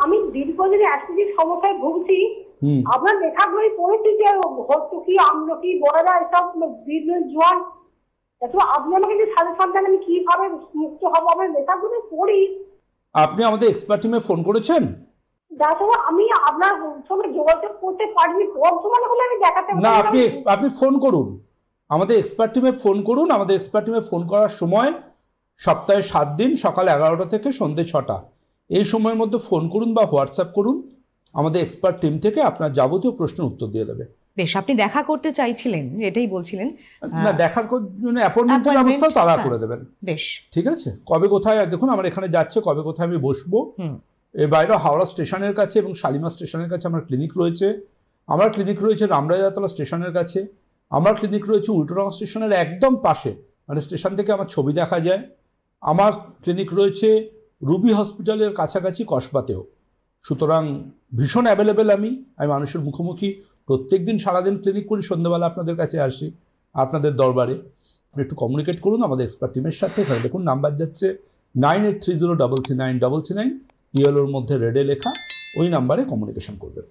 আমি দীর্ঘদিন অ্যাসিডিটির সমস্যায় ভুগছি। আপনার লেখাগুলোই পড়েছি যে ভর্তুকি, আমলকি, বড়রা এসব জোয়ান, এত আপনি আমাকে যে সাজেশন দেন আমি কিভাবে মুক্ত হবো, আমার লেখাগুলো পড়ি। আপনি আমাদের এক্সপার্ট টিমে ফোন করেছেন? ডাক্তার আমি আপনার সঙ্গে যোগাযোগ করতে পারিনি, বর্তমানে হলে আমি দেখাতে না, আপনি ফোন করুন, আমাদের এক্সপার্ট টিমে ফোন করুন। আমাদের এক্সপার্ট টিমে ফোন করার সময় সপ্তাহে 7 দিন সকাল 11টা থেকে সন্ধ্যে 6টা, এই সময়ের মধ্যে ফোন করুন বা হোয়াটসঅ্যাপ করুন। আমাদের এক্সপার্ট টিম থেকে আপনার যাবতীয় প্রশ্নের উত্তর দিয়ে দেবে। বেশ, আপনি দেখা করতে চাইছিলেন, এটাই বলছিলেন। না, দেখার জন্য অ্যাপয়েন্টমেন্টের ব্যবস্থাও তারা করে দেবেন। বেশ, ঠিক আছে। কবে কোথায় দেখুন আমার এখানে যাচ্ছে, কবে কোথায় আমি বসবো। এর বাইরে হাওড়া স্টেশনের কাছে এবং শালিমার স্টেশনের কাছে আমার ক্লিনিক রয়েছে। আমার ক্লিনিক রয়েছে রামরাজাতলা স্টেশনের কাছে। আমার ক্লিনিক রয়েছে উল্টোডাঙা স্টেশনের একদম পাশে, মানে স্টেশন থেকে আমার ছবি দেখা যায়। আমার ক্লিনিক রয়েছে রুবি হসপিটালের কাছাকাছি কসবাতেও। সুতরাং ভীষণ অ্যাভেলেবেল আমি মানুষের মুখোমুখি প্রত্যেক দিন সারাদিন ক্লিনিক করি, সন্ধ্যাবেলা আপনাদের কাছে আসি আপনাদের দরবারে। একটু কমিউনিকেট করুন আমাদের এক্সপার্ট টিমের সাথে। এখানে দেখুন নাম্বার যাচ্ছে 9830339339, ইয়েলোর মধ্যে রেডে লেখা, ওই নাম্বারে কমিউনিকেশন করবেন।